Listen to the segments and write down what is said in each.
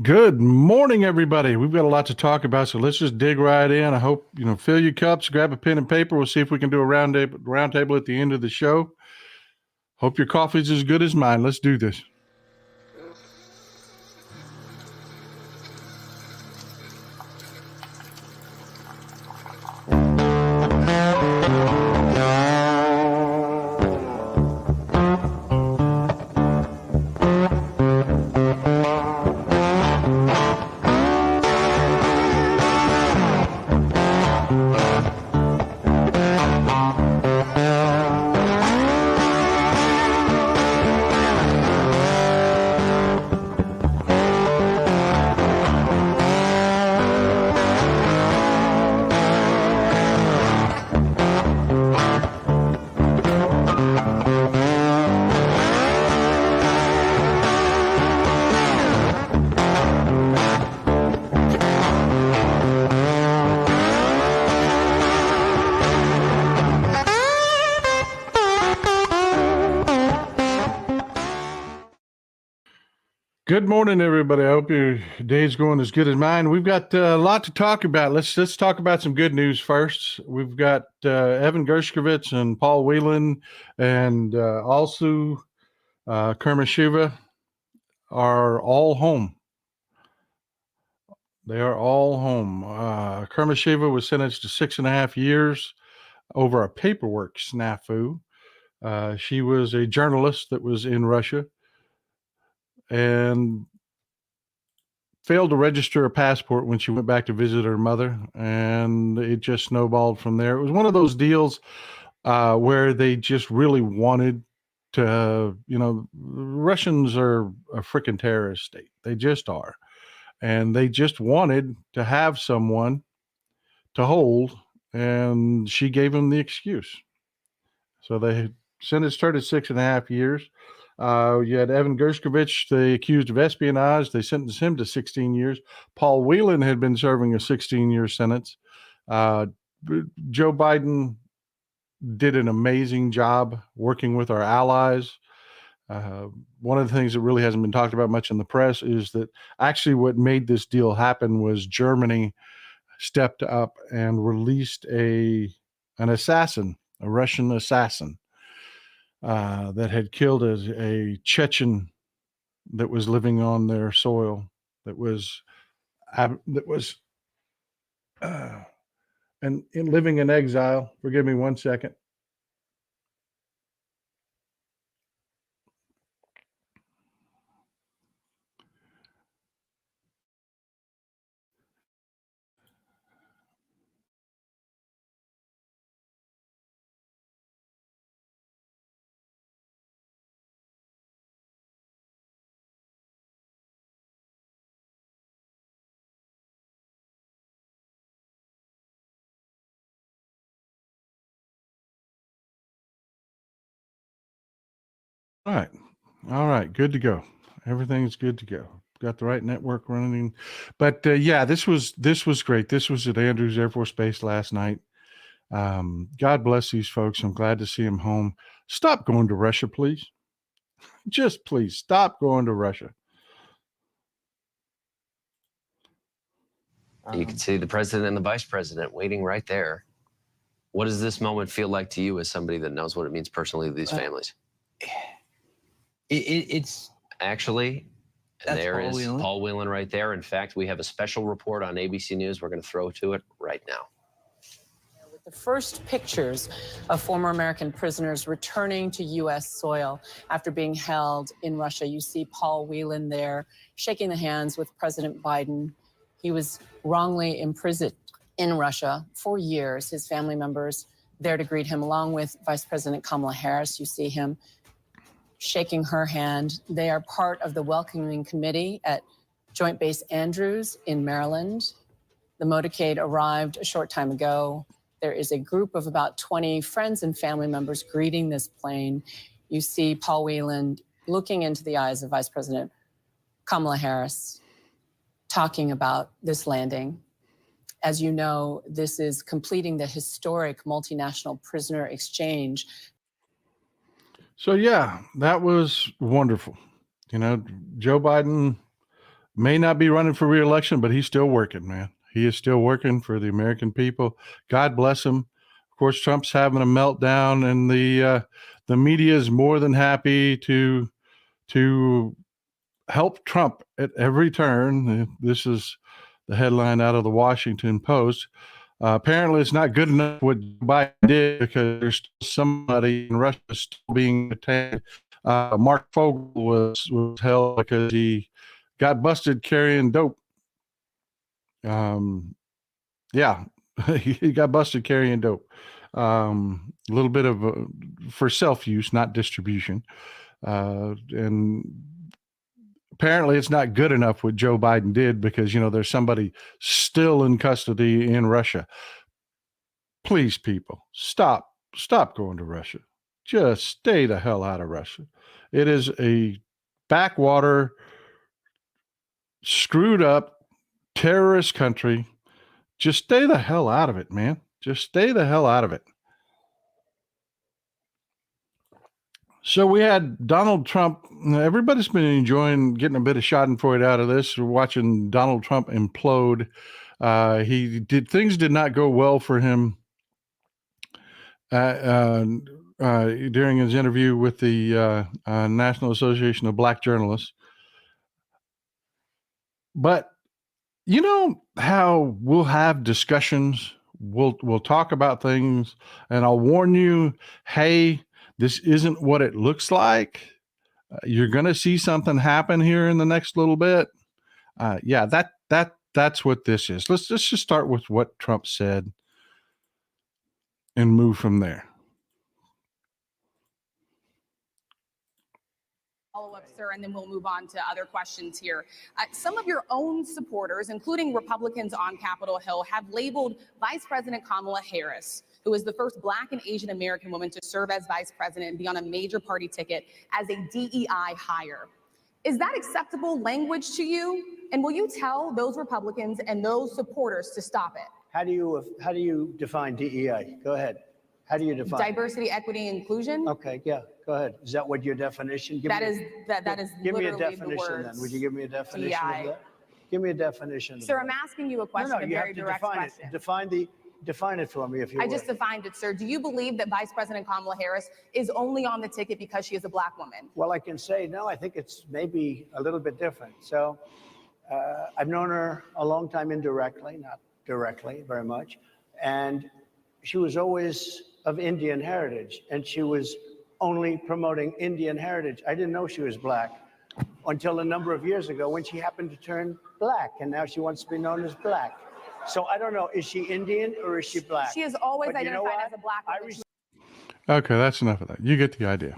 Good morning, everybody. We've got a lot to talk about, so let's just dig right in. I hope fill your cups, grab a pen and paper. We'll see if we can do a round table at the end of the show. Hope your coffee's as good as mine. Let's do this. Good morning, everybody. I hope your day's going as good as mine. We've got a lot to talk about. Let's talk about some good news first. We've got Evan Gershkovich and Paul Whelan and also Kerma Shiva are all home. They are all home. Kerma Shiva was sentenced to 6.5 years over a paperwork snafu. She was a journalist that was in Russia and failed to register a passport when she went back to visit her mother, and it just snowballed from there. It was one of those deals where they just really wanted to, Russians are a freaking terrorist state. They just are. And they just wanted to have someone to hold, and she gave them the excuse. So they sentenced her to 6.5 years. You had Evan Gershkovich, they accused of espionage. They sentenced him to 16 years. Paul Whelan had been serving a 16-year sentence. Joe Biden did an amazing job working with our allies. One of the things that really hasn't been talked about much in the press is that actually what made this deal happen was Germany stepped up and released an assassin, a Russian assassin, that had killed a Chechen that was living on their soil, that was and in living in exile. Forgive me 1 second. All right, good to go. Everything's good to go. Got the right network running. But yeah, this was great. This was at Andrews Air Force Base last night. God bless these folks. I'm glad to see them home. Stop going to Russia, please. Just please stop going to Russia. You can see the president and the vice president waiting right there. What does this moment feel like to you as somebody that knows what it means personally to these families? It's actually, there is Whelan. Paul Whelan right there. In fact, we have a special report on ABC News. We're going to throw to it right now. With the first pictures of former American prisoners returning to U.S. soil after being held in Russia, you see Paul Whelan there shaking the hands with President Biden. He was wrongly imprisoned in Russia for years. His family members there to greet him, along with Vice President Kamala Harris. You see him shaking her hand. They are part of the welcoming committee at Joint Base Andrews in Maryland. The motorcade arrived a short time ago. There is a group of about 20 friends and family members greeting this plane. You see Paul Whelan looking into the eyes of Vice President Kamala Harris, talking about this landing. As you know, this is completing the historic multinational prisoner exchange. So yeah, that was wonderful. Joe Biden may not be running for re-election, but he's still working, man. He is still working for the American people. God bless him. Of course, Trump's having a meltdown, and the media is more than happy to help Trump at every turn. This is the headline out of the Washington Post. Apparently, it's not good enough what Biden did because there's still somebody in Russia still being detained. Mark Fogel was held because he got busted carrying dope. Yeah, he got busted carrying dope. A little bit of for self-use, not distribution. And apparently it's not good enough what Joe Biden did because, there's somebody still in custody in Russia. Please, people, stop going to Russia. Just stay the hell out of Russia. It is a backwater, screwed up, terrorist country. Just stay the hell out of it, man. Just stay the hell out of it. So we had Donald Trump. Everybody's been enjoying getting a bit of schadenfreude out of this. We're watching Donald Trump implode. Things did not go well for him during his interview with the National Association of Black Journalists. But you know how we'll have discussions, we'll talk about things, and I'll warn you, hey, this isn't what it looks like. You're going to see something happen here in the next little bit. Yeah, that's what this is. Let's just start with what Trump said and move from there. Follow-up, sir, and then we'll move on to other questions here. Some of your own supporters, including Republicans on Capitol Hill, have labeled Vice President Kamala Harris, who is the first Black and Asian American woman to serve as vice president and be on a major party ticket, as a DEI hire. Is that acceptable language to you? And will you tell those Republicans and those supporters to stop it? How do you define DEI? Go ahead. How do you define diversity, equity, inclusion? Okay, yeah, go ahead. Is that what your definition? That is give me a literally definition the words. then. Would you give me a definition DEI. of that? Give me a definition. Sir, I'm asking you a question, No, a you very have to direct define question. it. Define it for me if you I would. just defined it, sir. Do you believe that Vice President Kamala Harris is only on the ticket because she is a Black woman? Well, I can say, no, I think it's maybe a little bit different. So I've known her a long time indirectly, not directly very much. And she was always of Indian heritage, and she was only promoting Indian heritage. I didn't know she was Black until a number of years ago when she happened to turn Black, and now she wants to be known as Black. So I don't know, is she Indian or is she Black? She is always But you know identified what? as a Black woman. Okay, that's enough of that. You get the idea.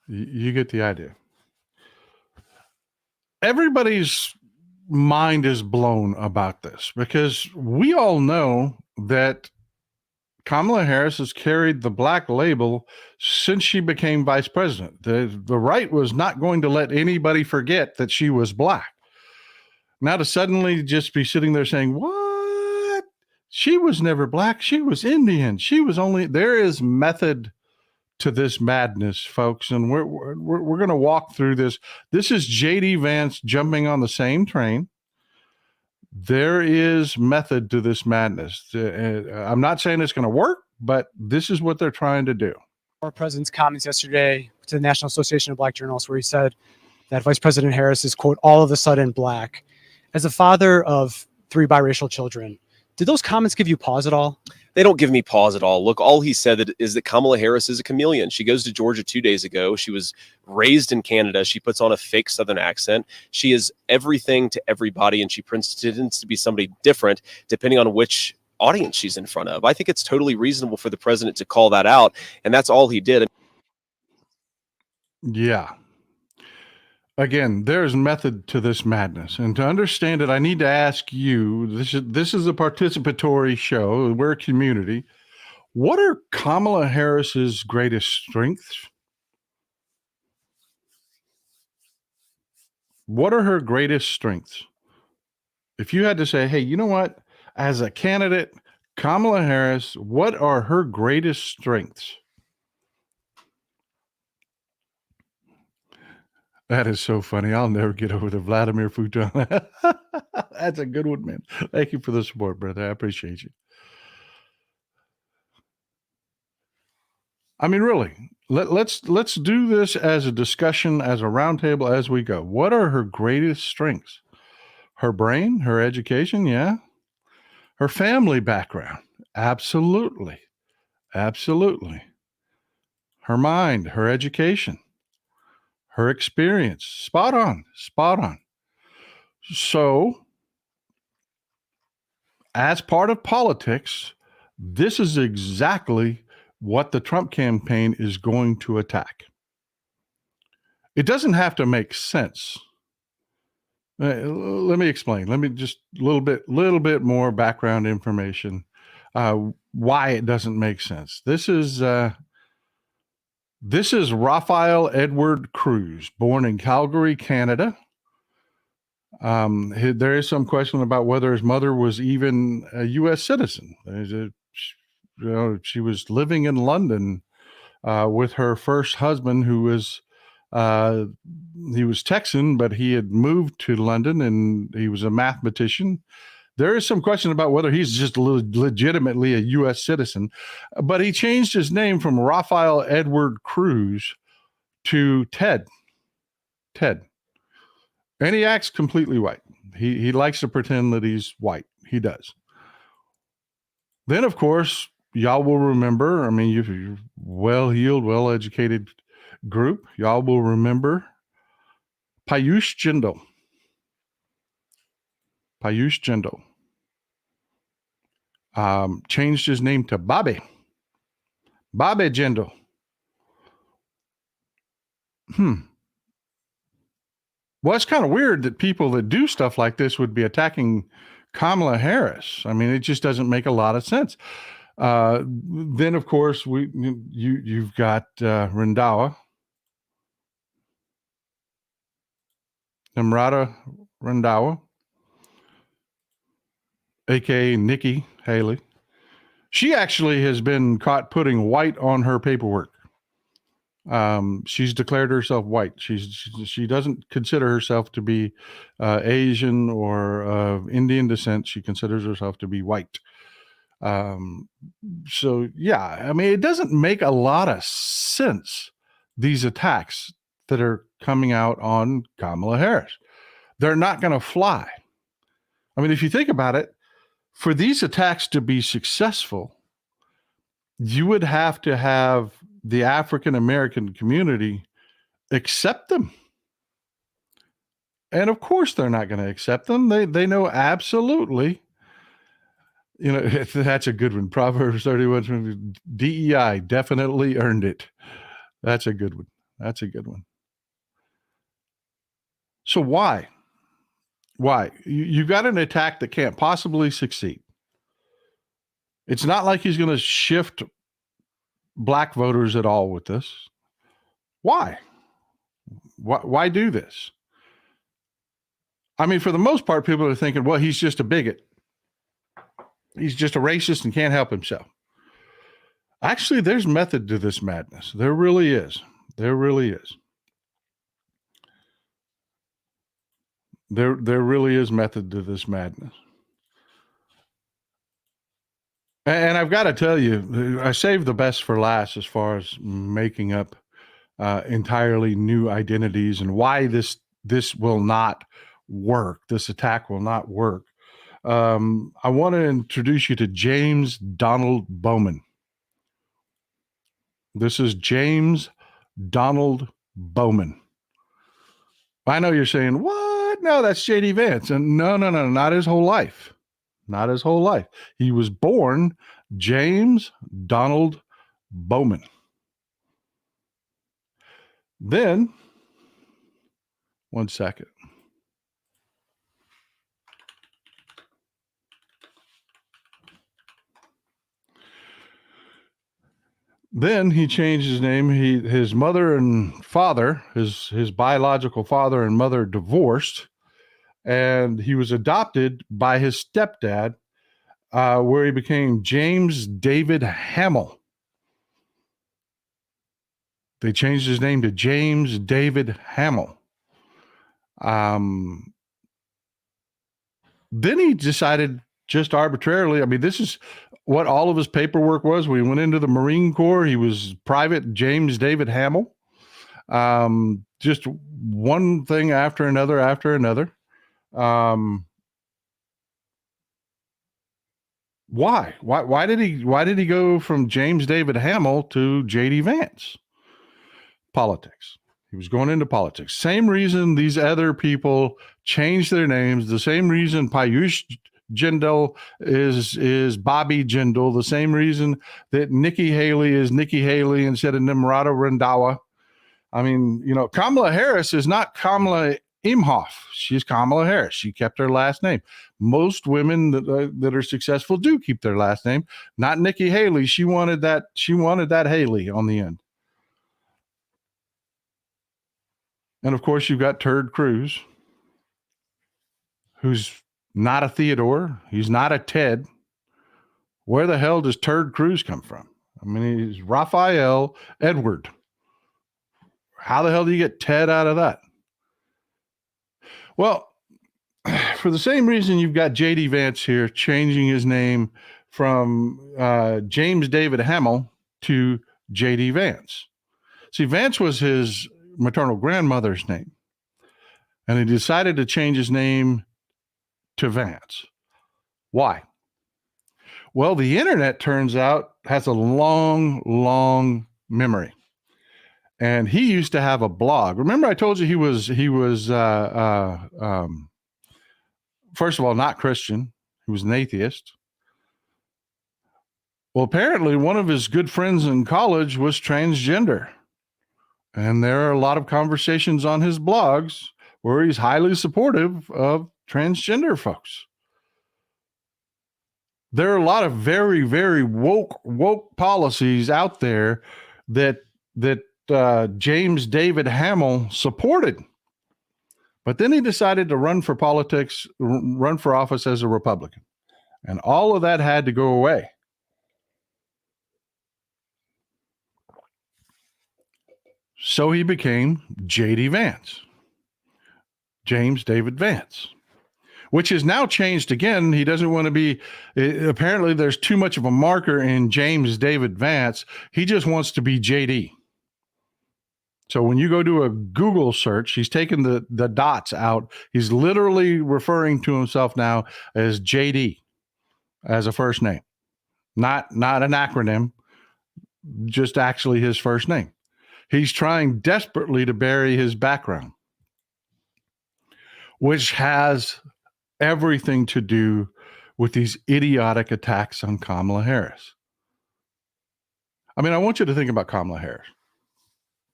You get the idea. Everybody's mind is blown about this because we all know that Kamala Harris has carried the Black label since she became vice president. The right was not going to let anybody forget that she was Black. Now to suddenly just be sitting there saying, what? She was never Black. She was Indian. There is method to this madness, folks. And we're going to walk through this. This is JD Vance jumping on the same train. There is method to this madness. I'm not saying it's going to work, but this is what they're trying to do. Our president's comments yesterday to the National Association of Black Journalists, where he said that Vice President Harris is, quote, all of a sudden Black. As a father of 3 biracial children, did those comments give you pause at all? They don't give me pause at all. Look, all he said is that Kamala Harris is a chameleon. She goes to Georgia 2 days ago. She was raised in Canada. She puts on a fake Southern accent. She is everything to everybody, and she pretends to be somebody different depending on which audience she's in front of. I think it's totally reasonable for the president to call that out, and that's all he did. Yeah. Again, there's method to this madness. And to understand it, I need to ask you, this is a participatory show. We're a community. What are Kamala Harris's greatest strengths? What are her greatest strengths? If you had to say, hey, you know what? As a candidate, Kamala Harris, what are her greatest strengths? That is so funny. I'll never get over the Vladimir Putin. That's a good one, man. Thank you for the support, brother. I appreciate you. I mean, really, let's do this as a discussion, as a roundtable as we go. What are her greatest strengths? Her brain, her education, yeah. Her family background, absolutely, absolutely. Her mind, her education, her experience, spot on, spot on. So, as part of politics, this is exactly what the Trump campaign is going to attack. It doesn't have to make sense. Let me explain. Let me just a little bit more background information. Why it doesn't make sense. This is Raphael Edward Cruz, born in Calgary, Canada. There is some question about whether his mother was even a U.S. citizen. She was living in London with her first husband, who was he was Texan, but he had moved to London, and he was a mathematician. There is some question about whether he's just legitimately a U.S. citizen, but he changed his name from Raphael Edward Cruz to Ted. And he acts completely white. He likes to pretend that he's white. He does. Then, of course, y'all will remember, I mean, you're well-heeled, well-educated group. Y'all will remember Piyush Jindal. Changed his name to Bobby Jindal. Well, it's kind of weird that people that do stuff like this would be attacking Kamala Harris. I mean, it just doesn't make a lot of sense. Then, of course, you've got Namrata Randhawa, aka Nikki Haley. She actually has been caught putting white on her paperwork. She's declared herself white. She doesn't consider herself to be Asian or of Indian descent. She considers herself to be white. So yeah, I mean, it doesn't make a lot of sense, these attacks that are coming out on Kamala Harris. They're not going to fly. I mean, if you think about it, for these attacks to be successful, you would have to have the African American community accept them. And of course, they're not going to accept them. They know absolutely. You know, that's a good one. Proverbs 31, DEI definitely earned it. That's a good one. That's a good one. So why? You've got an attack that can't possibly succeed. It's not like he's going to shift black voters at all with this. Why? Why do this? I mean, for the most part, people are thinking, well, he's just a bigot. He's just a racist and can't help himself. Actually, there's method to this madness. There really is. There really is. There really is method to this madness. And I've got to tell you, I saved the best for last as far as making up entirely new identities and why this will not work. This attack will not work. I want to introduce you to James Donald Bowman. This is James Donald Bowman. I know you're saying, what? No, that's J.D. Vance. And no, not his whole life. Not his whole life. He was born James Donald Bowman. Then, one second. Then he changed his name. His mother and father, his biological father and mother divorced, and he was adopted by his stepdad, where he became James David Hamill. They changed his name to James David Hamill. Then he decided just arbitrarily, I mean, this is what all of his paperwork was. We went into the Marine Corps. He was Private James David Hamill. Just one thing after another, after another. Why did he go from James David Hamill to JD Vance? Politics. He was going into politics. Same reason these other people changed their names. The same reason Piyush Jindal is Bobby Jindal. The same reason that Nikki Haley is Nikki Haley instead of Nimrata Randhawa. I mean, Kamala Harris is not Kamala Imhoff. She's Kamala Harris. She kept her last name. Most women that are successful do keep their last name. Not Nikki Haley. She wanted that Haley on the end. And of course, you've got Turd Cruz, who's not a Theodore. He's not a Ted. Where the hell does Turd Cruz come from? I mean, he's Raphael Edward. How the hell do you get Ted out of that? Well, for the same reason you've got JD Vance here changing his name from James David Hamill to JD Vance. See, Vance was his maternal grandmother's name, and he decided to change his name to Vance. Why? Well, the internet, turns out, has a long, long memory. And he used to have a blog. Remember, I told you he was first of all, not Christian. He was an atheist. Well, apparently one of his good friends in college was transgender. And there are a lot of conversations on his blogs where he's highly supportive of transgender folks. There are a lot of very, very woke policies out there that James David Hamill supported. But then he decided to run for politics, run for office as a Republican. And all of that had to go away. So he became JD Vance, James David Vance, which is now changed again. He doesn't want to be, apparently there's too much of a marker in James David Vance. He just wants to be JD. So when you go do a Google search, he's taken the dots out. He's literally referring to himself now as JD as a first name, not an acronym, just actually his first name. He's trying desperately to bury his background, which has everything to do with these idiotic attacks on Kamala Harris. I mean, I want you to think about Kamala Harris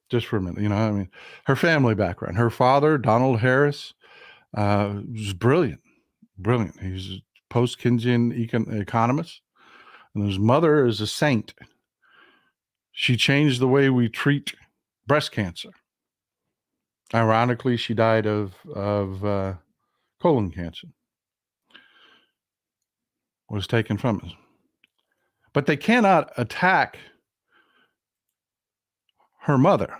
just for a minute. Her family background. Her father, Donald Harris, was brilliant. He's a post-Keynesian economist, and his mother is a saint. She changed the way we treat breast cancer. Ironically, she died of colon cancer. Was taken from us. But they cannot attack her mother.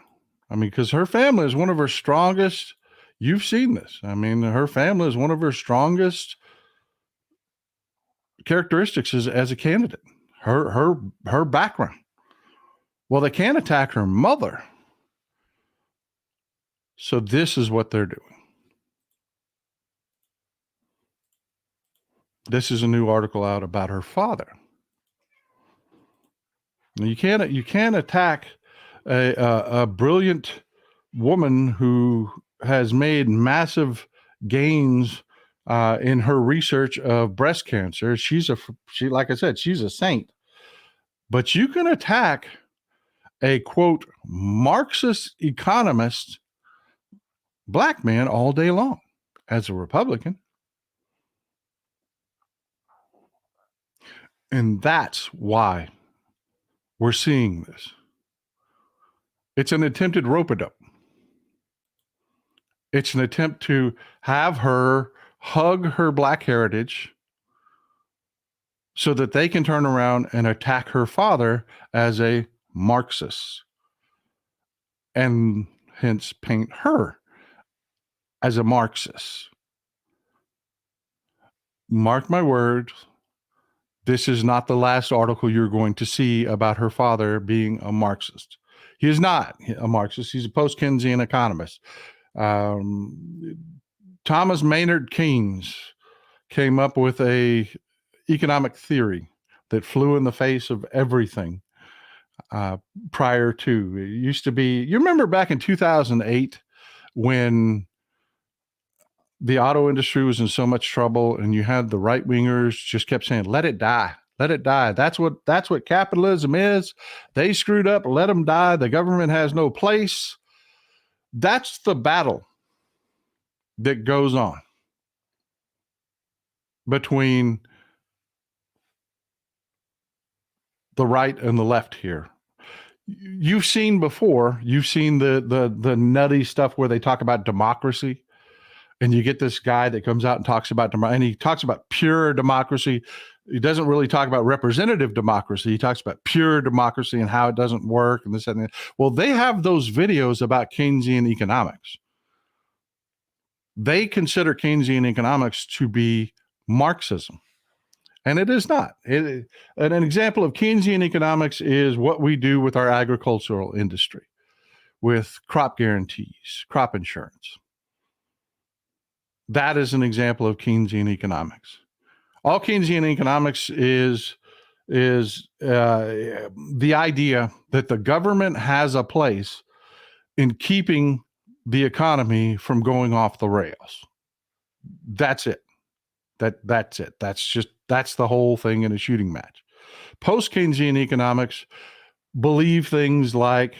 I mean, because her family is one of her strongest. You've seen this. I mean, her family is one of her strongest characteristics as a candidate. Her background. Well, they can't attack her mother. So this is what they're doing. This is a new article out about her father. Now, you can't attack a brilliant woman who has made massive gains in her research of breast cancer. She, like I said, she's a saint. But you can attack a, quote, Marxist economist, black man all day long as a Republican. And that's why we're seeing this. It's an attempted rope-a-dope. It's an attempt to have her hug her black heritage so that they can turn around and attack her father as a Marxist and hence paint her as a Marxist. Mark my words, this is not the last article you're going to see about her father being a Marxist. He is not a Marxist. He's a post-Keynesian economist. Thomas Maynard Keynes came up with a economic theory that flew in the face of everything prior to. It used to be, you remember back in 2008 when the auto industry was in so much trouble and you had the right wingers just kept saying, let it die. Let it die. That's what capitalism is. They screwed up. Let them die. The government has no place. That's the battle that goes on between the right and the left here. You've seen before, you've seen the nutty stuff where they talk about democracy, and you get this guy that comes out and talks about and he talks about pure democracy. He doesn't really talk about representative democracy. He talks about pure democracy and how it doesn't work and this and that. Well, they have those videos about Keynesian economics. They consider Keynesian economics to be Marxism. And it is not. And an example of Keynesian economics is what we do with our agricultural industry, with crop guarantees, crop insurance. That is an example of Keynesian economics. All Keynesian economics is the idea that the government has a place in keeping the economy from going off the rails. That's it. That's it. That's the whole thing in a shooting match. Post-Keynesian economics believe things like,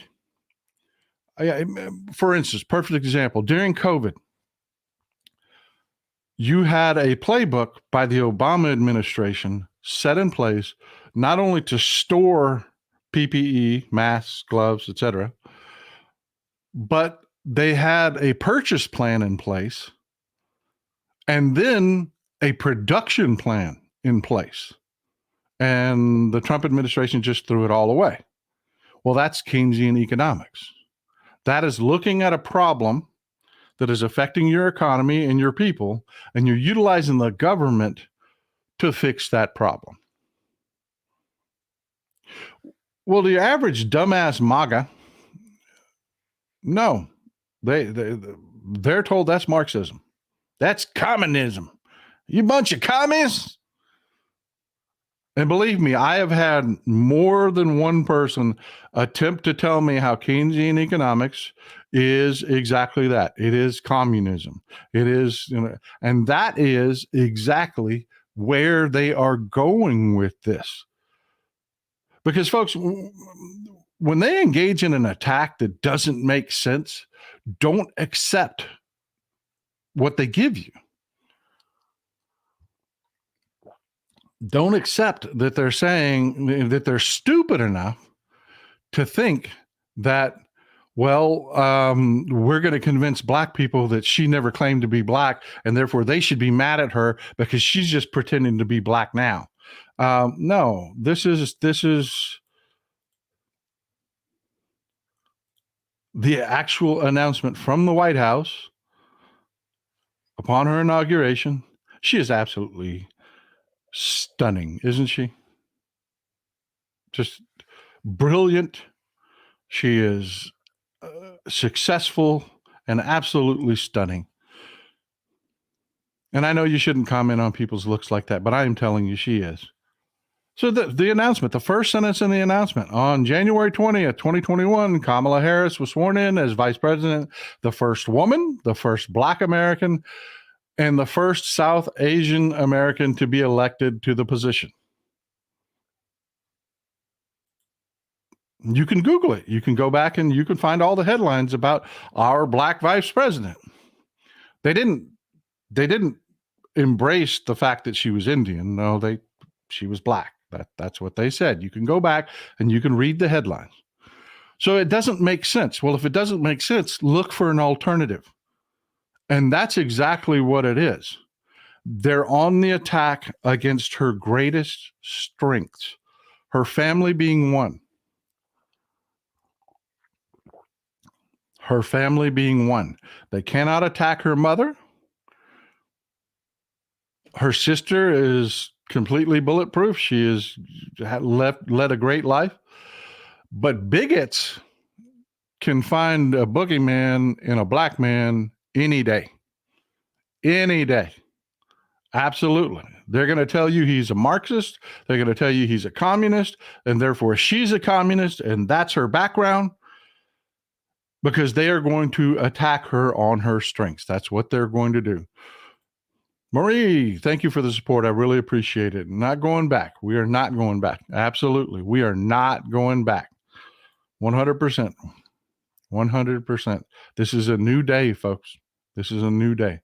for instance, perfect example, during COVID, you had a playbook by the Obama administration set in place not only to store PPE, masks, gloves, etc., but they had a purchase plan in place and then a production plan in place. And the Trump administration just threw it all away. Well, that's Keynesian economics. That is looking at a problem that is affecting your economy and your people, and you're utilizing the government to fix that problem. Well, the average dumbass MAGA, no, they're told that's Marxism. That's communism. You bunch of communists. And believe me, I have had more than one person attempt to tell me how Keynesian economics is exactly that. It is communism. It is, and that is exactly where they are going with this. Because folks, when they engage in an attack that doesn't make sense, don't accept what they give you. Don't accept that they're saying that they're stupid enough to think that, well, we're going to convince black people that she never claimed to be black, and therefore they should be mad at her because she's just pretending to be black now. No, this is the actual announcement from the White House upon her inauguration. She is absolutely stunning, isn't she? Just brilliant. She is successful and absolutely stunning. And I know you shouldn't comment on people's looks like that, but I am telling you she is. So the announcement, the first sentence in the announcement, on January 20th, 2021, Kamala Harris was sworn in as vice president, the first woman, the first Black American, and the first South Asian American to be elected to the position. You can Google it. You can go back and you can find all the headlines about our Black vice president. They didn't embrace the fact that she was Indian. No, she was Black. That's what they said. You can go back and you can read the headlines. So it doesn't make sense. Well, if it doesn't make sense, look for an alternative. And that's exactly what it is. They're on the attack against her greatest strengths, her family being one. her family being one. They cannot attack her mother. Her sister is completely bulletproof. She has led a great life. But bigots can find a boogeyman in a black man any day. Any day. Absolutely. They're going to tell you he's a Marxist. They're going to tell you he's a communist, and therefore she's a communist, and that's her background, because they are going to attack her on her strengths. That's what they're going to do. Marie, thank you for the support. I really appreciate it. Not going back. We are not going back. Absolutely. We are not going back. 100%. 100%. This is a new day, folks. This is a new day.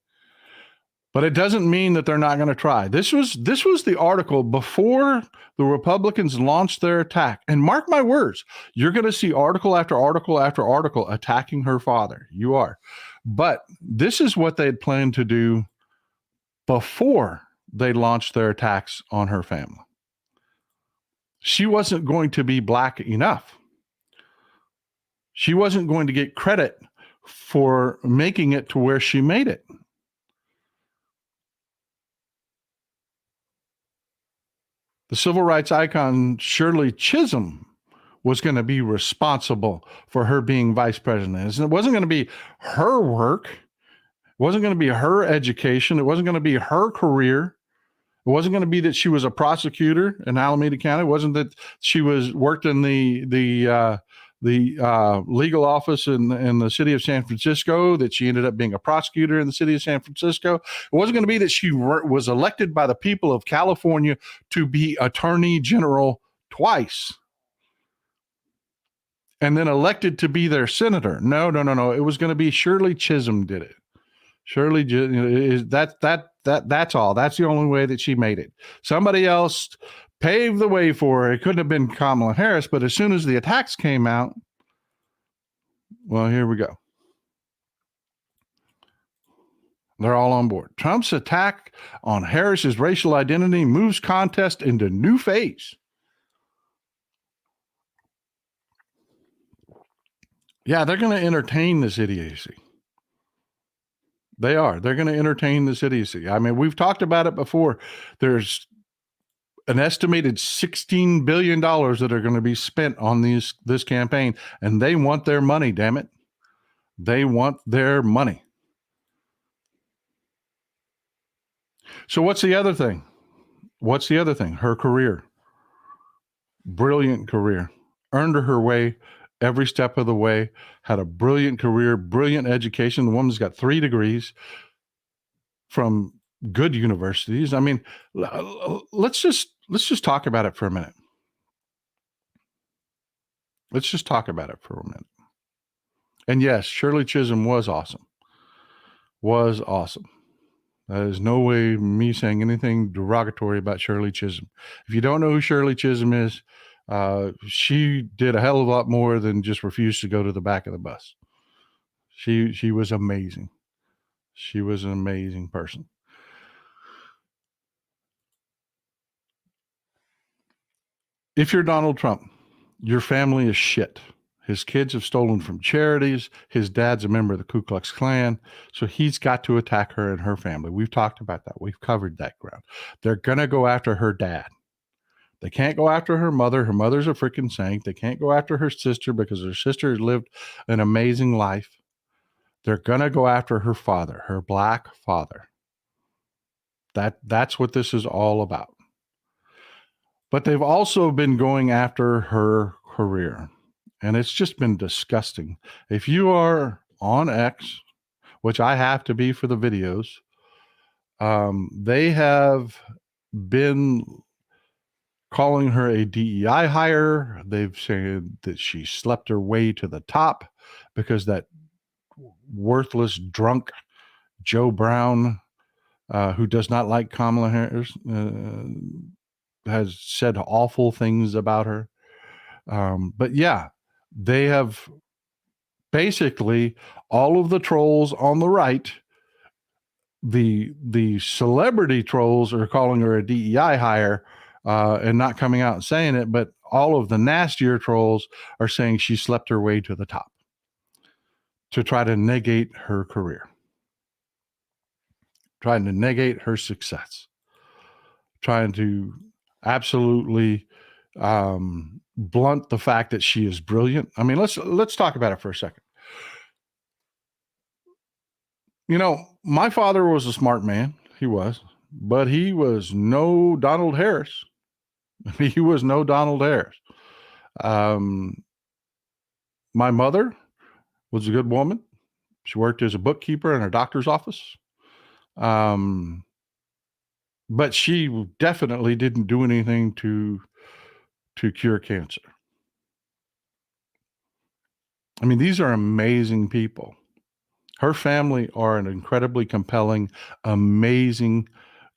But it doesn't mean that they're not going to try. This was the article before the Republicans launched their attack. And mark my words, you're going to see article after article after article attacking her father. You are. But this is what they'd planned to do before they launched their attacks on her family. She wasn't going to be black enough. She wasn't going to get credit for making it to where she made it. The civil rights icon Shirley Chisholm was going to be responsible for her being vice president. It wasn't going to be her work. It wasn't going to be her education. It wasn't going to be her career. It wasn't going to be that she was a prosecutor in Alameda County. It wasn't that she worked in the legal office in the city of San Francisco, that she ended up being a prosecutor in the city of San Francisco. It wasn't going to be that she was elected by the people of California to be attorney general twice and then elected to be their senator. No. It was going to be Shirley Chisholm did it. Shirley, that's all. That's the only way that she made it. Somebody else paved the way for her. It couldn't have been Kamala Harris, but as soon as the attacks came out, well, here we go. They're all on board. Trump's attack on Harris's racial identity moves contest into new phase. Yeah, they're going to entertain this idiocy. They are. They're going to entertain this idiocy. I mean, we've talked about it before. There's an estimated $16 billion that are going to be spent on this campaign, and they want their money, damn it. They want their money. So what's the other thing? What's the other thing? Her career. Brilliant career. Earned her way every step of the way, had a brilliant career, brilliant education. The woman's got 3 degrees from good universities. I mean, let's just talk about it for a minute. Let's just talk about it for a minute. And yes, Shirley Chisholm was awesome. Was awesome. That is no way me saying anything derogatory about Shirley Chisholm. If you don't know who Shirley Chisholm is, she did a hell of a lot more than just refuse to go to the back of the bus. She was amazing. She was an amazing person. If you're Donald Trump, your family is shit. His kids have stolen from charities. His dad's a member of the Ku Klux Klan. So he's got to attack her and her family. We've talked about that. We've covered that ground. They're going to go after her dad. They can't go after her mother. Her mother's a freaking saint. They can't go after her sister because her sister has lived an amazing life. They're going to go after her father, her black father. That's what this is all about. But they've also been going after her career. And it's just been disgusting. If you are on X, which I have to be for the videos, they have been calling her a DEI hire. They've said that she slept her way to the top because that worthless drunk Joe Brown, who does not like Kamala Harris, has said awful things about her. But yeah, they have basically all of the trolls on the right. The celebrity trolls are calling her a DEI hire and not coming out and saying it, but all of the nastier trolls are saying she slept her way to the top. to try to negate her career, trying to negate her success, trying to absolutely blunt the fact that she is brilliant. I mean, let's talk about it for a second. You know, my father was a smart man. He was, but he was no Donald Harris. He was no Donald Harris. My mother was a good woman. She worked as a bookkeeper in her doctor's office. But she definitely didn't do anything to cure cancer. I mean, these are amazing people. Her family are an incredibly compelling, amazing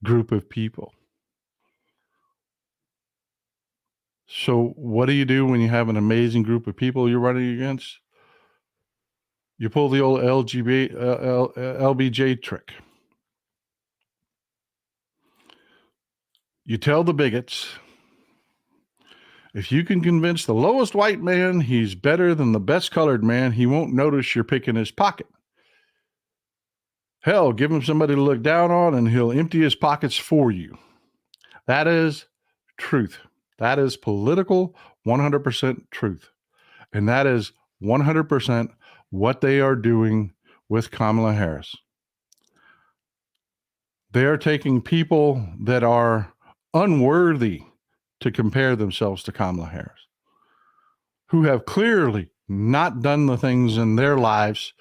group of people. So what do you do when you have an amazing group of people you're running against? You pull the old LBJ trick. You tell the bigots, if you can convince the lowest white man he's better than the best colored man, he won't notice you're picking his pocket. Hell, give him somebody to look down on and he'll empty his pockets for you. That is truth. That is political 100% truth. And that is 100% what they are doing with Kamala Harris. They are taking people that are unworthy to compare themselves to Kamala Harris, who have clearly not done the things in their lives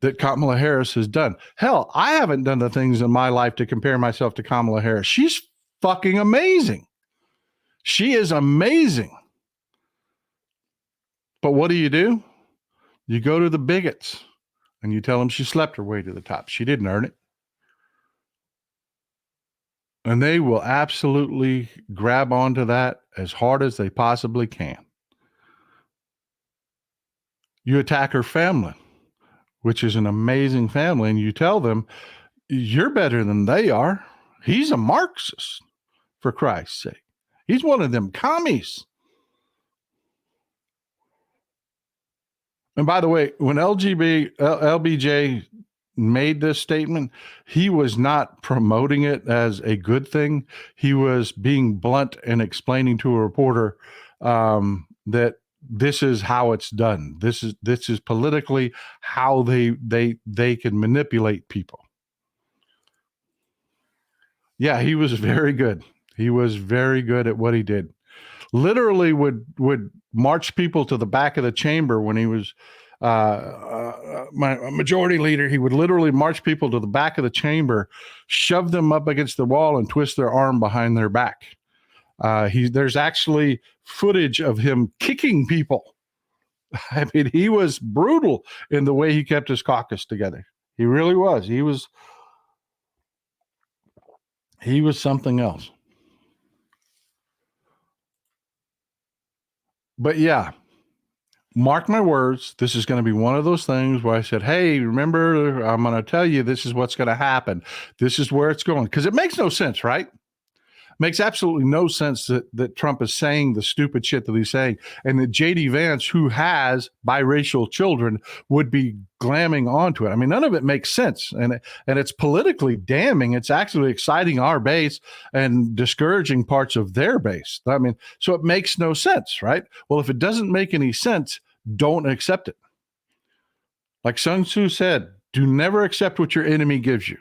that Kamala Harris has done. Hell, I haven't done the things in my life to compare myself to Kamala Harris. She's fucking amazing. She is amazing. But what do? You go to the bigots and you tell them she slept her way to the top. She didn't earn it. And they will absolutely grab onto that as hard as they possibly can. You attack her family, which is an amazing family, and you tell them, you're better than they are. He's a Marxist, for Christ's sake. He's one of them commies. And by the way, when LBJ made this statement, he was not promoting it as a good thing. He was being blunt and explaining to a reporter that this is how it's done. This is politically how they can manipulate people. Yeah, he was very good. He was very good at what he did. Literally would march people to the back of the chamber when he was my majority leader. He would literally march people to the back of the chamber, shove them up against the wall, and twist their arm behind their back. There's actually footage of him kicking people. I mean, he was brutal in the way he kept his caucus together. He really was. He was something else. But yeah, mark my words, this is going to be one of those things where I said, hey, remember, I'm going to tell you this is what's going to happen. This is where it's going. Because it makes no sense, right? Makes absolutely no sense that Trump is saying the stupid shit that he's saying, and that J.D. Vance, who has biracial children, would be glamming onto it. I mean, none of it makes sense, and it's politically damning. It's actually exciting our base and discouraging parts of their base. I mean, so it makes no sense, right? Well, if it doesn't make any sense, don't accept it. Like Sun Tzu said, do never accept what your enemy gives you.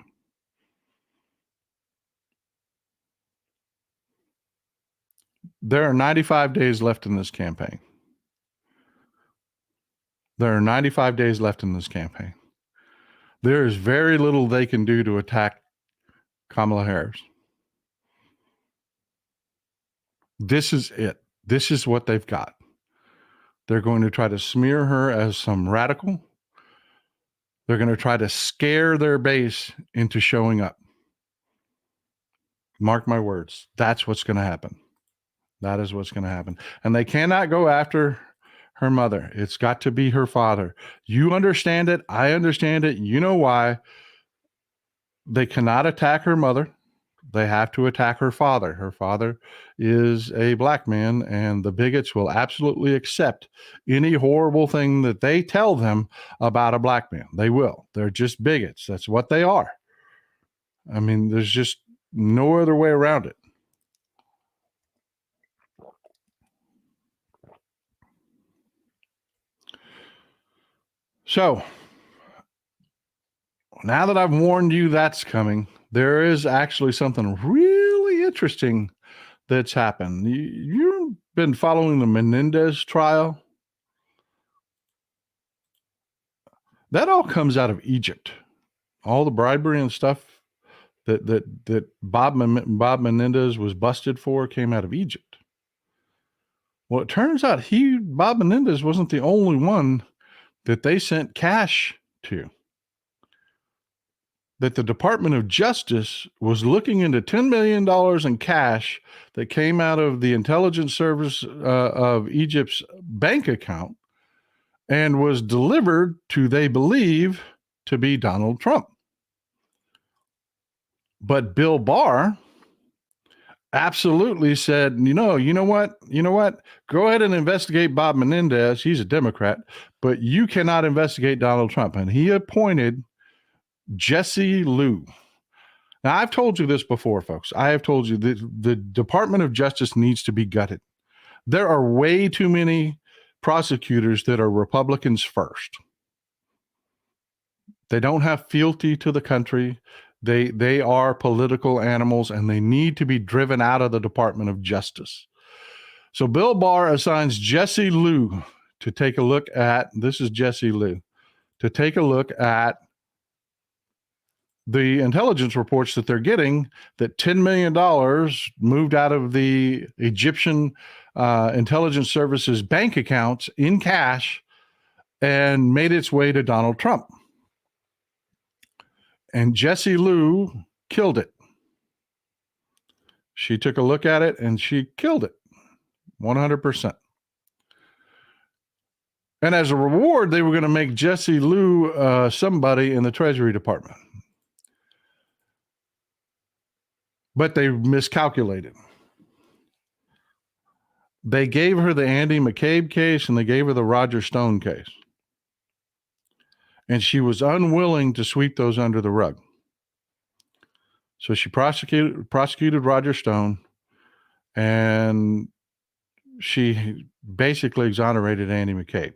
There are 95 days left in this campaign. There are 95 days left in this campaign. There is very little they can do to attack Kamala Harris. This is it. This is what they've got. They're going to try to smear her as some radical. They're going to try to scare their base into showing up. Mark my words. That's what's going to happen. That is what's going to happen. And they cannot go after her mother. It's got to be her father. You understand it. I understand it. You know why. They cannot attack her mother they have to attack her father. Her father is a black man, and the bigots will absolutely accept any horrible thing that they tell them about a black man. They will. They're just bigots. That's what they are. I mean, there's just no other way around it. So now that I've warned you that's coming, there is actually something really interesting that's happened. You've been following the Menendez trial. That all comes out of Egypt. All the bribery and stuff that Bob Menendez was busted for came out of Egypt. Well, it turns out Bob Menendez wasn't the only one that they sent cash to. That the Department of Justice was looking into $10 million in cash that came out of the intelligence service of Egypt's bank account and was delivered to, they believe, to be Donald Trump. But Bill Barr absolutely said, you know what? Go ahead and investigate Bob Menendez. He's a Democrat, but you cannot investigate Donald Trump. And he appointed Jesse Liu. Now, I've told you this before, folks. I have told you that the Department of Justice needs to be gutted. There are way too many prosecutors that are Republicans first. They don't have fealty to the country. They are political animals, and they need to be driven out of the Department of Justice. So Bill Barr assigns Jesse Liu to take a look at, this is Jesse Liu, to take a look at the intelligence reports that they're getting that $10 million moved out of the Egyptian intelligence services bank accounts in cash and made its way to Donald Trump. And Jesse Liu killed it. She took a look at it and she killed it 100%. And as a reward, they were going to make Jesse Liu somebody in the Treasury Department. But they miscalculated. They gave her the Andy McCabe case and they gave her the Roger Stone case. And she was unwilling to sweep those under the rug. So she prosecuted Roger Stone, and she basically exonerated Andy McCabe.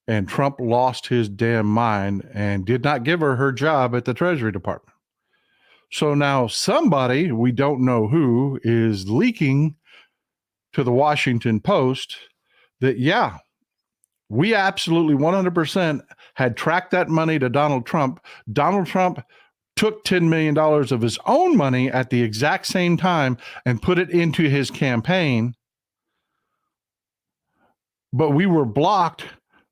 And Trump lost his damn mind and did not give her job at the Treasury Department. So now somebody, we don't know who, is leaking to the Washington Post that, yeah, we absolutely 100% had tracked that money to Donald Trump. Donald Trump took $10 million of his own money at the exact same time and put it into his campaign. But we were blocked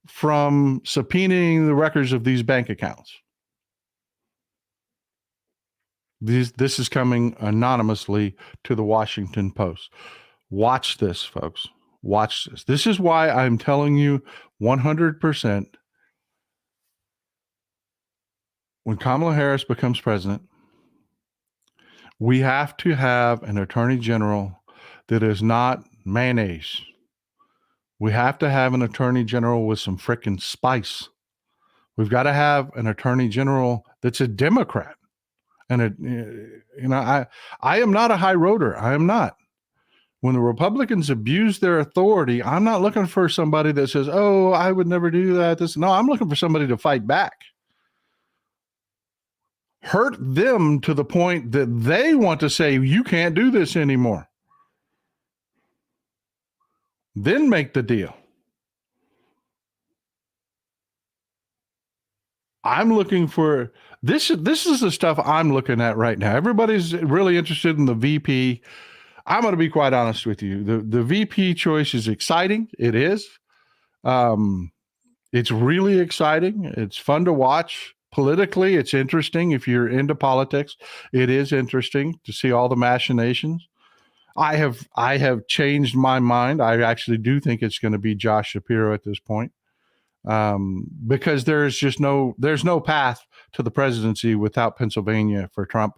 from subpoenaing the records of these bank accounts. This is coming anonymously to the Washington Post. Watch this, folks. Watch this. This is why I'm telling you 100%. When Kamala Harris becomes president, we have to have an attorney general that is not mayonnaise. We have to have an attorney general with some frickin' spice. We've got to have an attorney general that's a Democrat. And I am not a high roader. I am not. When the Republicans abuse their authority, I'm not looking for somebody that says, "Oh, I would never do that." No, I'm looking for somebody to fight back. Hurt them to the point that they want to say, "You can't do this anymore." Then make the deal. I'm looking for this. This is the stuff I'm looking at right now. Everybody's really interested in the VP. I'm going to be quite honest with you. The VP choice is exciting. It is. It's really exciting. It's fun to watch. Politically, it's interesting. If you're into politics, it is interesting to see all the machinations. I have changed my mind. I actually do think it's going to be Josh Shapiro at this point, because there's no path to the presidency without Pennsylvania for Trump.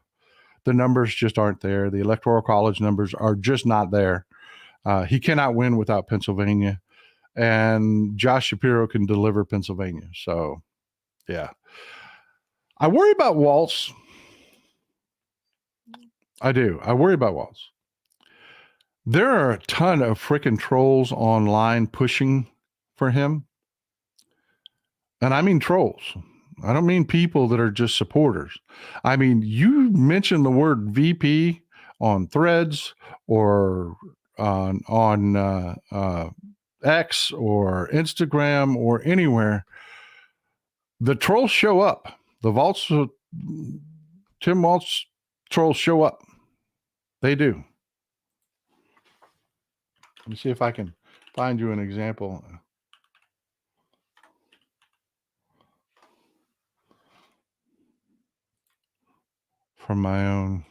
The numbers just aren't there. The Electoral College numbers are just not there. He cannot win without Pennsylvania, and Josh Shapiro can deliver Pennsylvania. So, yeah. I worry about Walz. I do. I worry about Walz. There are a ton of freaking trolls online pushing for him. And I mean trolls. I don't mean people that are just supporters. I mean, you mention the word VP on Threads or on X or Instagram or anywhere, the trolls show up. The Tim Walz trolls show up. They do. Let me see if I can find you an example. From my own.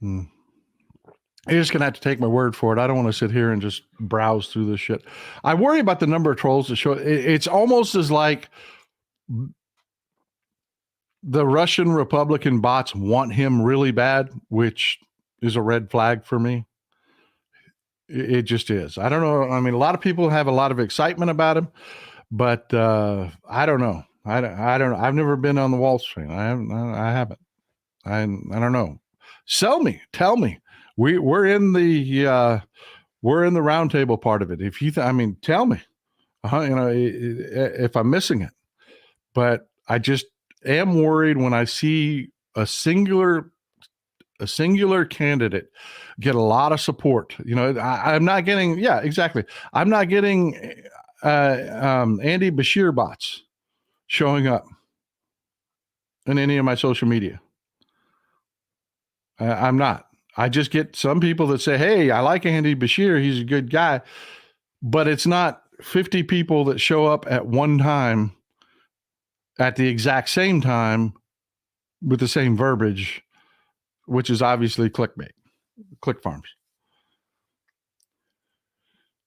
You're just going to have to take my word for it. I don't want to sit here and just browse through this shit. I worry about the number of trolls that show. It's almost as like the Russian Republican bots want him really bad, which is a red flag for me. It just is. I don't know. I mean, a lot of people have a lot of excitement about him, but I don't know. I don't know. I've never been on the Wall Street. I haven't. I don't know. Sell me. Tell me. We're in the roundtable part of it. If you, tell me. If I'm missing it. But I just am worried when I see a singular candidate get a lot of support. I'm not getting. Yeah, exactly. I'm not getting Andy Bashir bots showing up in any of my social media. I'm not. I just get some people that say, hey, I like Andy Bashir. He's a good guy. But it's not 50 people that show up at one time at the exact same time with the same verbiage, which is obviously clickbait, click farms.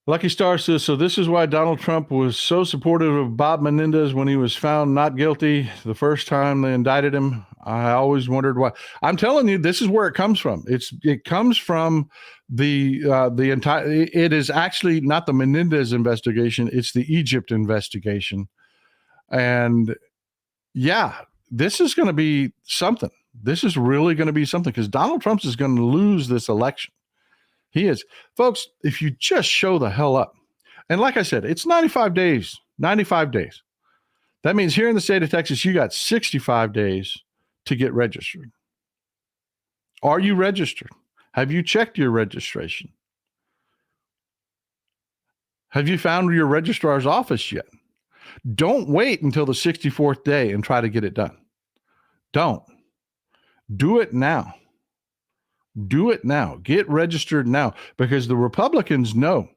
Lucky Star says, so this is why Donald Trump was so supportive of Bob Menendez when he was found not guilty the first time they indicted him. I always wondered why. I'm telling you, this is where it comes from. It comes from the entire. It is actually not the Menendez investigation. It's the Egypt investigation. And yeah, this is going to be something. This is really going to be something because Donald Trump is going to lose this election. He is. Folks, if you just show the hell up, and like I said, it's 95 days. That means here in the state of Texas, you got 65 days to get registered. Are you registered? Have you checked your registration? Have you found your registrar's office yet? Don't wait until the 64th day and try to get it done. Don't. Do it now. Do it now. Get registered now because the Republicans know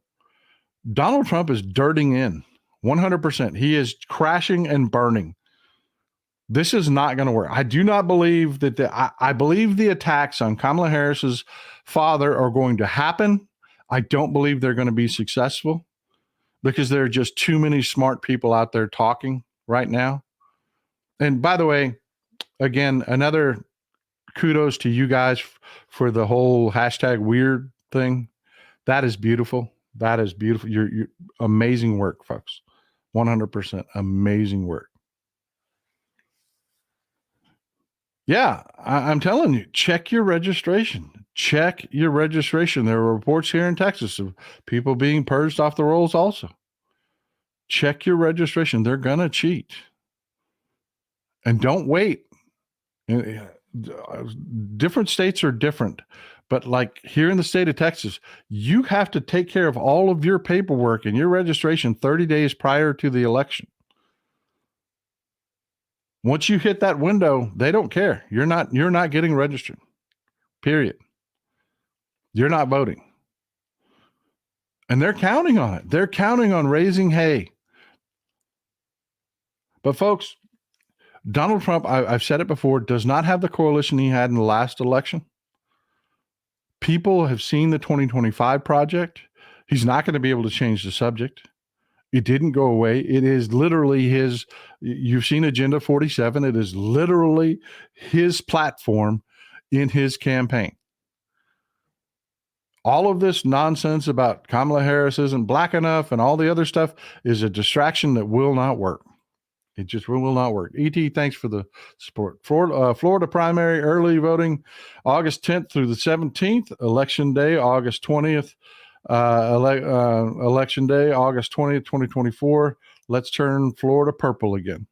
Donald Trump is dirting in 100%. He is crashing and burning. This is not going to work. I do not believe that I believe the attacks on Kamala Harris's father are going to happen. I don't believe they're going to be successful because there are just too many smart people out there talking right now. And by the way, again, another kudos to you guys for the whole hashtag weird thing. That is beautiful. That is beautiful. You're amazing work, folks. 100% amazing work. Yeah, I'm telling you, check your registration. Check your registration. There are reports here in Texas of people being purged off the rolls also. Check your registration. They're going to cheat. And don't wait. Different states are different, but like here in the state of Texas, you have to take care of all of your paperwork and your registration 30 days prior to the election. Once you hit that window, they don't care. You're not getting registered. Period. You're not voting. And they're counting on it. They're counting on raising hay But folks, Donald Trump, I've said it before, does not have the coalition he had in the last election. People have seen the 2025 project. He's not going to be able to change the subject. It didn't go away. It is literally his, you've seen Agenda 47. It is literally his platform in his campaign. All of this nonsense about Kamala Harris isn't black enough and all the other stuff is a distraction that will not work. It just will not work. ET, thanks for the support. Florida primary early voting, August 10th through the 17th. Election day, August 20th. Election day, August 20th, 2024. Let's turn Florida purple again.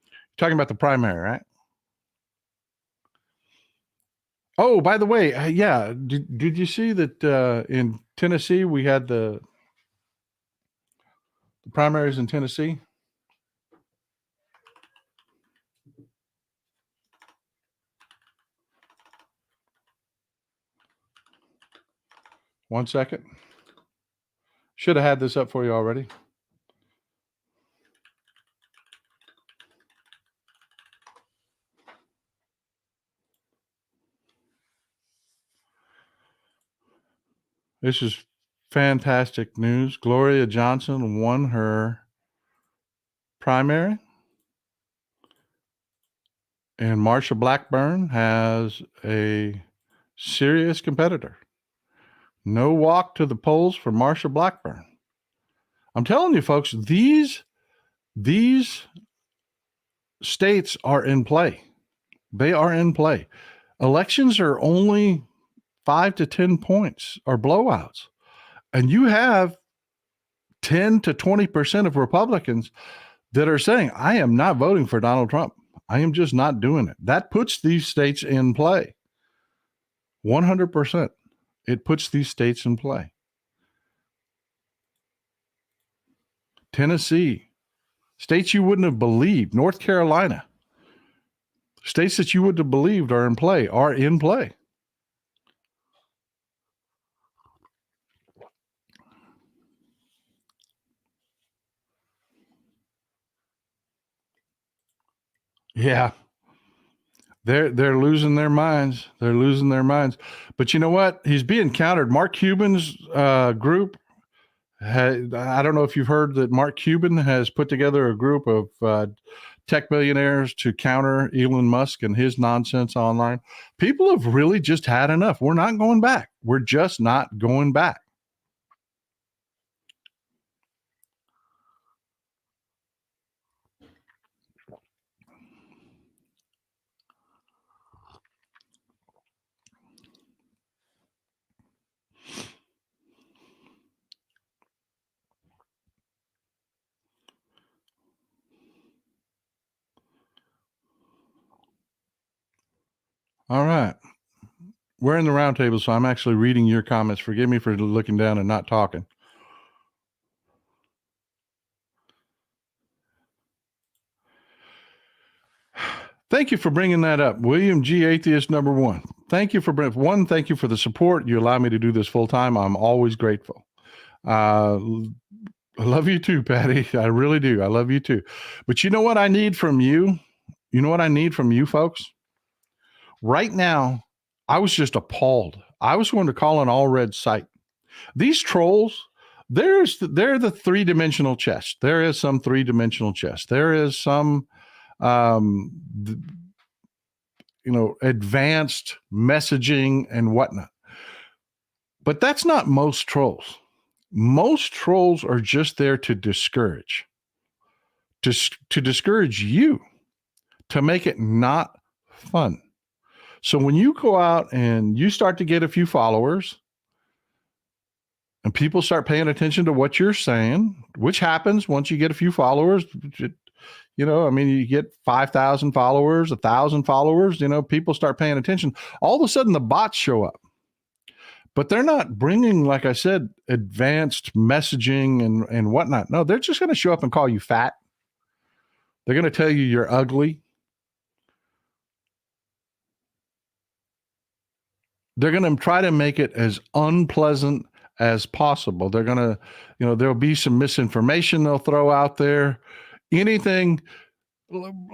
You're talking about the primary, right? Oh, by the way, yeah. Did you see that in Tennessee we had the primaries in Tennessee? One second. Should have had this up for you already. This is fantastic news. Gloria Johnson won her primary. And Marsha Blackburn has a serious competitor. No walk to the polls for Marsha Blackburn. I'm telling you, folks, these states are in play. They are in play. Elections are only 5 to 10 points or blowouts. And you have 10 to 20% of Republicans that are saying, I am not voting for Donald Trump. I am just not doing it. That puts these states in play. 100%. It puts these states in play. Tennessee, states you wouldn't have believed, North Carolina, states that you wouldn't have believed are in play. Yeah. They're losing their minds. They're losing their minds. But you know what? He's being countered. Mark Cuban's group, I don't know if you've heard that Mark Cuban has put together a group of tech billionaires to counter Elon Musk and his nonsense online. People have really just had enough. We're not going back. We're just not going back. All right. We're in the roundtable, so I'm actually reading your comments. Forgive me for looking down and not talking. Thank you for bringing that up. William G. Atheist number one. Thank you for thank you for the support. You allow me to do this full time. I'm always grateful. I love you too, Patty. I really do. I love you too. But you know what I need from you? You know what I need from you folks? Right now, I was just appalled. I was going to call an all red site. These trolls, they're the three-dimensional chess. There is some three-dimensional chess. There is some advanced messaging and whatnot. But that's not most trolls. Most trolls are just there to discourage, to discourage you, to make it not fun. So when you go out and you start to get a few followers and people start paying attention to what you're saying, which happens once you get a few followers, you get 5,000 followers, 1,000 followers, people start paying attention. All of a sudden the bots show up, but they're not bringing, like I said, advanced messaging and whatnot. No, they're just going to show up and call you fat. They're going to tell you you're ugly. They're going to try to make it as unpleasant as possible. They're going to, there'll be some misinformation they'll throw out there. Anything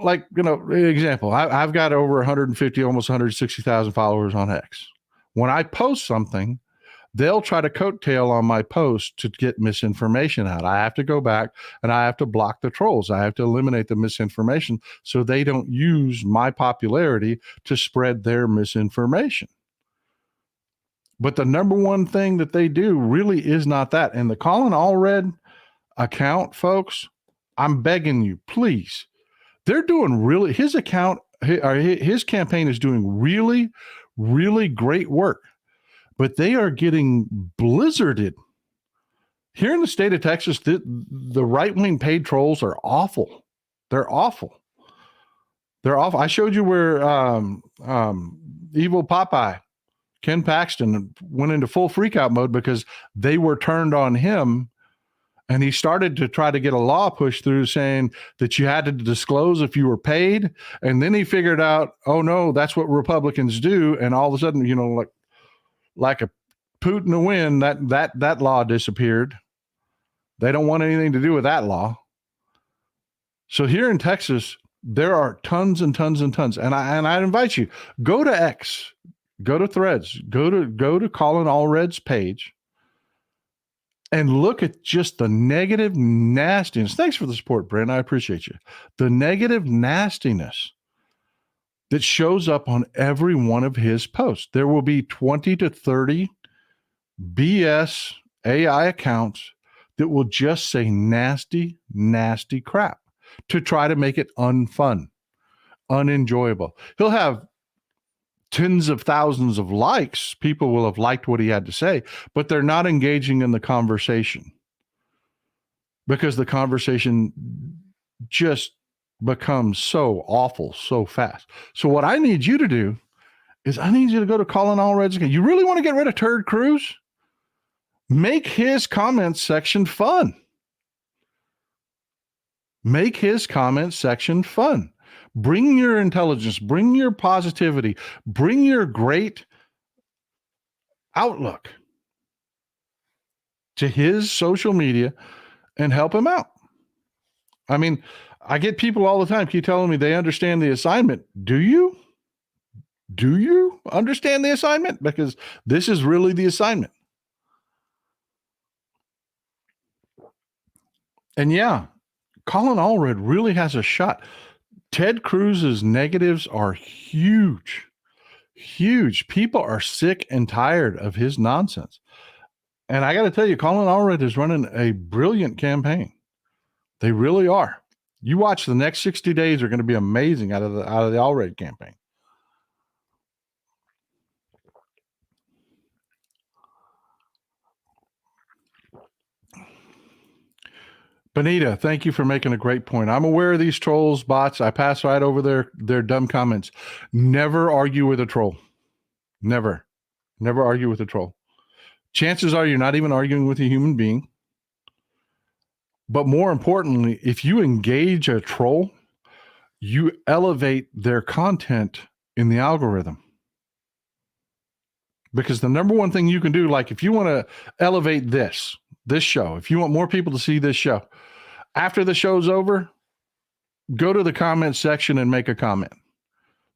like, example, I've got over 150, almost 160,000 followers on X. When I post something, they'll try to coattail on my post to get misinformation out. I have to go back and I have to block the trolls. I have to eliminate the misinformation so they don't use my popularity to spread their misinformation. But the number one thing that they do really is not that. And the Colin Allred account, folks, I'm begging you, please. They're doing really, his campaign is doing really, really great work, but they are getting blizzarded. Here in the state of Texas, the right-wing paid trolls are awful. They're awful. They're awful. I showed you where Evil Popeye, Ken Paxton, went into full freakout mode because they were turned on him. And he started to try to get a law pushed through saying that you had to disclose if you were paid. And then he figured out, oh no, that's what Republicans do. And all of a sudden, like a poot in the wind, that law disappeared. They don't want anything to do with that law. So here in Texas, there are tons and tons and tons. And I invite you, go to X, go to Threads, go to Colin Allred's page, and look at just the negative nastiness. Thanks for the support, Brent. I appreciate you. The negative nastiness that shows up on every one of his posts. There will be 20 to 30 BS AI accounts that will just say nasty, nasty crap to try to make it unfun, unenjoyable. He'll have tens of thousands of likes. People will have liked what he had to say, but they're not engaging in the conversation because the conversation just becomes so awful so fast. So what I need you to do is I need you to go to Colin Allred's again. You really want to get rid of Turd Cruz? Make his comments section fun. Make his comments section fun. Bring your intelligence, bring your positivity, bring your great outlook to his social media and help him out. I mean, I get people all the time keep telling me they understand the assignment. Do you? Do you understand the assignment? Because this is really the assignment. And yeah, Colin Allred really has a shot. Ted Cruz's negatives are huge, huge. People are sick and tired of his nonsense. And I got to tell you, Colin Allred is running a brilliant campaign. They really are. You watch the next 60 days are going to be amazing out of the Allred campaign. Benita, thank you for making a great point. I'm aware of these trolls, bots. I pass right over their dumb comments. Never argue with a troll. Never argue with a troll. Chances are you're not even arguing with a human being. But more importantly, if you engage a troll, you elevate their content in the algorithm. Because the number one thing you can do, like if you want to elevate this show, if you want more people to see this show, after the show's over, go to the comment section and make a comment.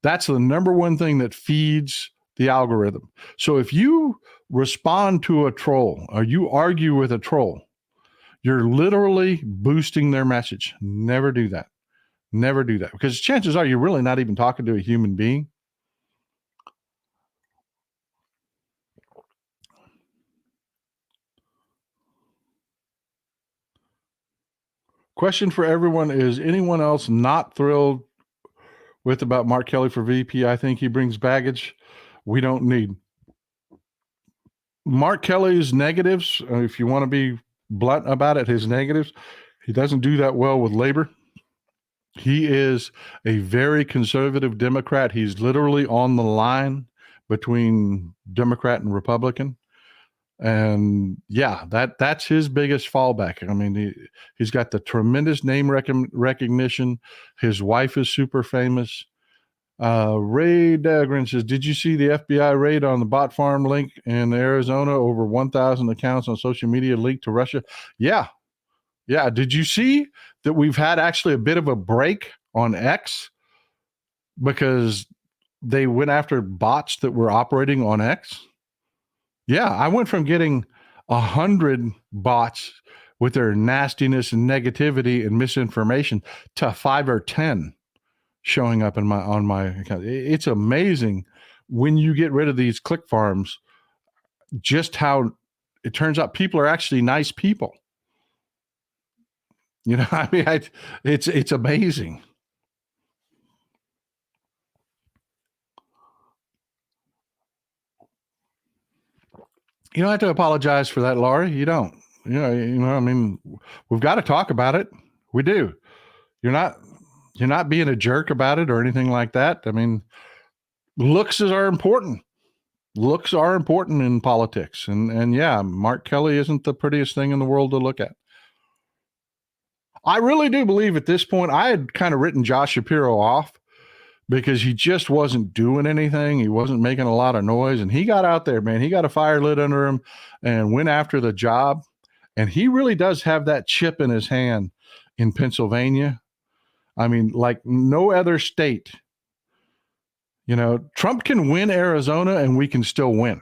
That's the number one thing that feeds the algorithm. So if you respond to a troll or you argue with a troll, you're literally boosting their message. Never do that. Never do that. Because chances are you're really not even talking to a human being. Question for everyone: is anyone else not thrilled with about Mark Kelly for VP? I think he brings baggage we don't need. Mark Kelly's negatives, if you want to be blunt about it, his negatives, he doesn't do that well with labor. He is a very conservative Democrat. He's literally on the line between Democrat and Republican. And yeah, that's his biggest fallback. I mean, he's got the tremendous name recognition. His wife is super famous. Ray Dagrin says, did you see the FBI raid on the bot farm link in Arizona? Over 1,000 accounts on social media linked to Russia. Yeah. Did you see that we've had actually a bit of a break on X because they went after bots that were operating on X. Yeah, I went from getting 100 bots with their nastiness and negativity and misinformation to 5 or 10 showing up on my account. It's amazing when you get rid of these click farms, just how it turns out people are actually nice people. You know, I mean, it's amazing. You don't have to apologize for that, Laurie. You don't. I mean, we've got to talk about it. We do. You're not being a jerk about it or anything like that. I mean, looks are important. Looks are important in politics. And yeah, Mark Kelly isn't the prettiest thing in the world to look at. I really do believe at this point, I had kind of written Josh Shapiro off because he just wasn't doing anything. He wasn't making a lot of noise. And he got out there, man. He got a fire lit under him and went after the job. And he really does have that chip in his hand in Pennsylvania. I mean, like no other state. You know, Trump can win Arizona and we can still win.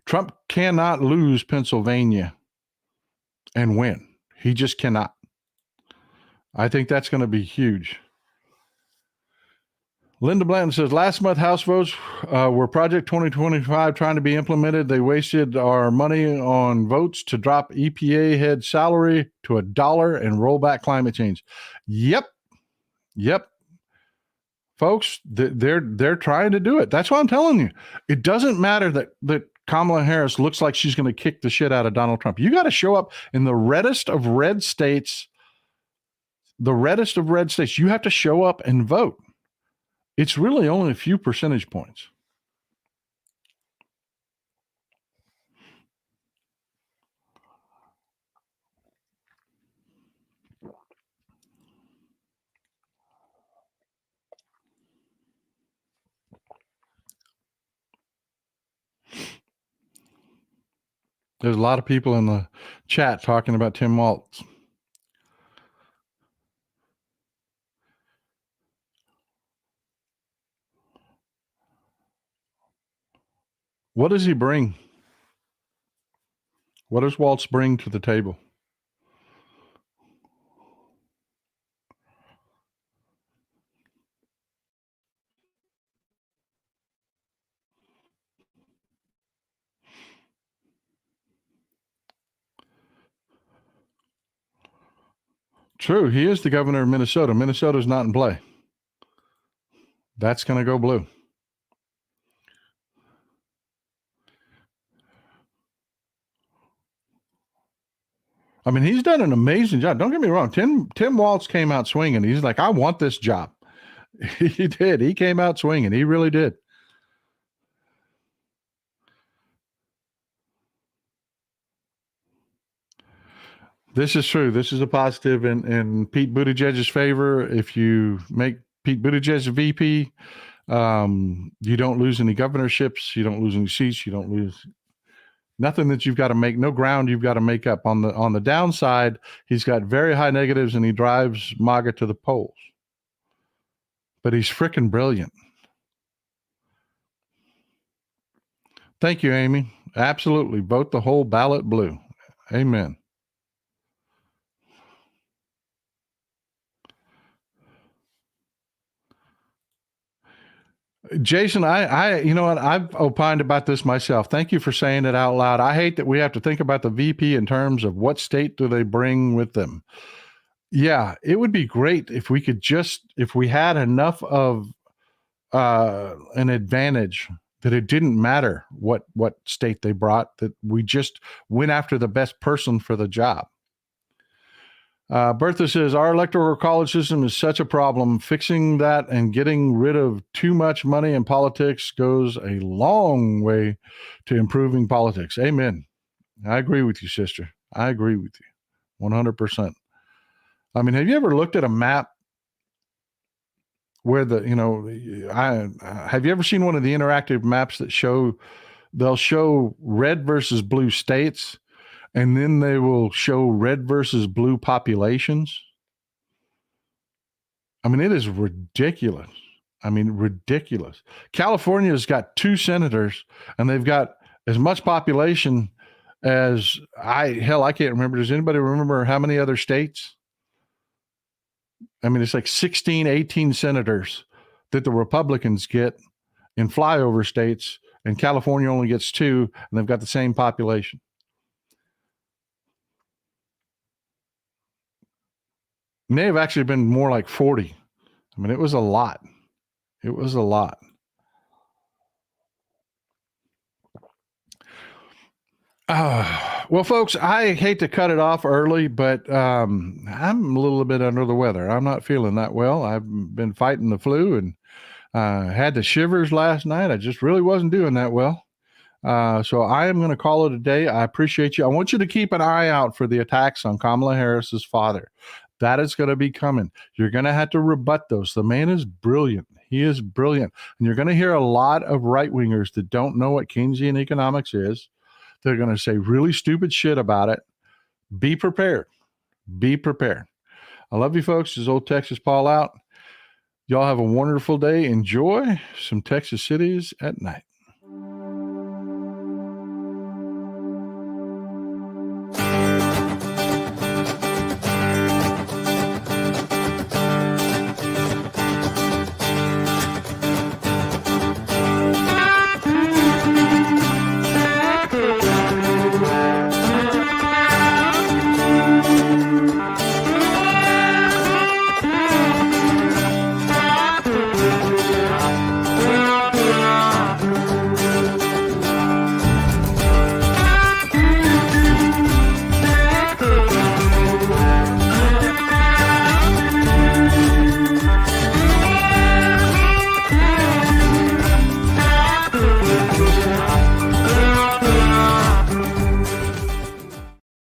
Trump cannot lose Pennsylvania and win. He just cannot. I think that's going to be huge. Linda Blanton says, last month House votes were Project 2025 trying to be implemented. They wasted our money on votes to drop EPA head salary to $1 and roll back climate change. Yep. Folks, they're trying to do it. That's what I'm telling you. It doesn't matter that Kamala Harris looks like she's going to kick the shit out of Donald Trump. You got to show up in the reddest of red states. The reddest of red states. You have to show up and vote. It's really only a few percentage points. There's a lot of people in the chat talking about Tim Walz. What does he bring? What does Walz bring to the table? True, he is the governor of Minnesota. Minnesota's not in play. That's going to go blue. I mean, he's done an amazing job. Don't get me wrong. Tim Walz came out swinging. He's like, I want this job. He did. He came out swinging. He really did. This is true. This is a positive in Pete Buttigieg's favor. If you make Pete Buttigieg VP, you don't lose any governorships. You don't lose any seats. You don't lose nothing that you've got to make, no ground you've got to make up. On the downside, he's got very high negatives and he drives MAGA to the polls. But he's freaking brilliant. Thank you, Amy. Absolutely. Vote the whole ballot blue. Amen. Jason, I you know what? I've opined about this myself. Thank you for saying it out loud. I hate that we have to think about the VP in terms of what state do they bring with them. Yeah, it would be great if we could if we had enough of an advantage that it didn't matter what state they brought, that we just went after the best person for the job. Bertha says, our electoral college system is such a problem. Fixing that and getting rid of too much money in politics goes a long way to improving politics. Amen. I agree with you, sister. I agree with you 100%. I mean, have you ever looked at a map where have you ever seen one of the interactive maps that they'll show red versus blue states? And then they will show red versus blue populations. I mean, it is ridiculous. I mean, ridiculous. California's got 2 senators, and they've got as much population as I can't remember. Does anybody remember how many other states? I mean, it's like 16, 18 senators that the Republicans get in flyover states, and California only gets 2, and they've got the same population. May have actually been more like 40. I mean, it was a lot. It was a lot. Well, folks, I hate to cut it off early, but I'm a little bit under the weather. I'm not feeling that well. I've been fighting the flu and had the shivers last night. I just really wasn't doing that well. So I am going to call it a day. I appreciate you. I want you to keep an eye out for the attacks on Kamala Harris's father. That is going to be coming. You're going to have to rebut those. The man is brilliant. He is brilliant. And you're going to hear a lot of right-wingers that don't know what Keynesian economics is. They're going to say really stupid shit about it. Be prepared. Be prepared. I love you, folks. This is old Texas Paul out. Y'all have a wonderful day. Enjoy some Texas cities at night.